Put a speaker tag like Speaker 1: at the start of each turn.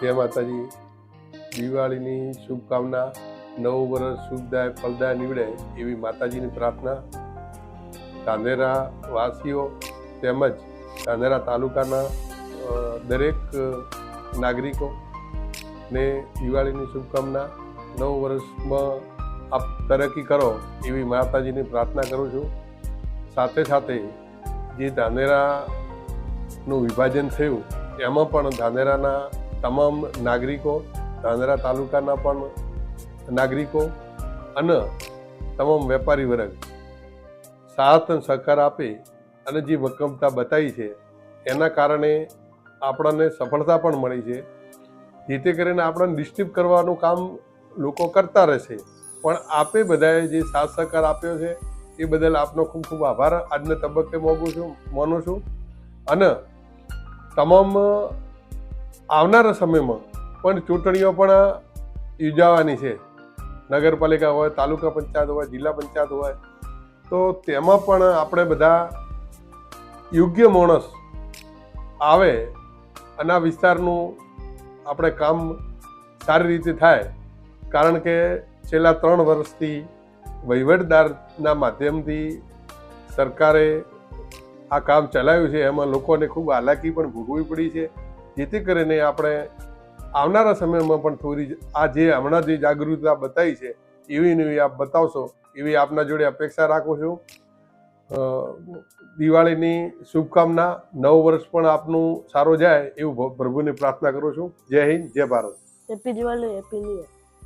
Speaker 1: જય માતાજી. દિવાળીની શુભકામના. નવું વર્ષ શુભદાય ફલદાય નીવડે એવી માતાજીની પ્રાર્થના. ધાનેરા વાસીઓ તેમજ ધાનેરા તાલુકાના દરેક નાગરિકો ને દિવાળીની શુભકામના. નવું વર્ષમાં આપ તરક્કી કરો એવી માતાજીની પ્રાર્થના કરું છું. સાથે સાથે જે ધાનેરાનું વિભાજન થયું એમાં પણ ધાનેરાના તમામ નાગરિકો, ધાનેરા તાલુકાના પણ નાગરિકો અને તમામ વેપારી વર્ગ સાથ અને સહકાર આપે અને જે મક્કમતા બતાવી છે એના કારણે આપણને સફળતા પણ મળી છે. જેથી કરીને આપણને ડિસ્ટર્બ કરવાનું કામ લોકો કરતા રહેશે, પણ આપે બધાએ જે સાથ સહકાર આપ્યો છે એ બદલ આપનો ખૂબ ખૂબ આભાર આજના તબક્કે માનું છું. અને તમામ આવનારા સમયમાં પણ ચૂંટણીઓ પણ યોજાવાની છે. નગરપાલિકા હોય, તાલુકા પંચાયત હોય, જિલ્લા પંચાયત હોય, તો તેમાં પણ આપણે બધા યોગ્ય માણસ આવે અને આ વિસ્તારનું આપણે કામ સારી રીતે થાય. કારણ કે છેલ્લા 3 વર્ષથી વહીવટદારના માધ્યમથી સરકારે આ કામ ચલાવ્યું છે, એમાં લોકોને ખૂબ હાલાકી પણ ભોગવવી પડી છે. જેથી કરીને આપણે આવનારા સમયમાં પણ થોડી આ જે હમણાં જે જાગૃતતા બતાવી છે એવી નવી આપ બતાવશો એવી આપના જોડે અપેક્ષા રાખું છું. દિવાળીની શુભકામના. નવું વર્ષ પણ આપનું સારું જાય એવું પ્રભુને પ્રાર્થના કરું છું. જય હિન્દ, જય Bharat.
Speaker 2: Happy Diwali, happy new year.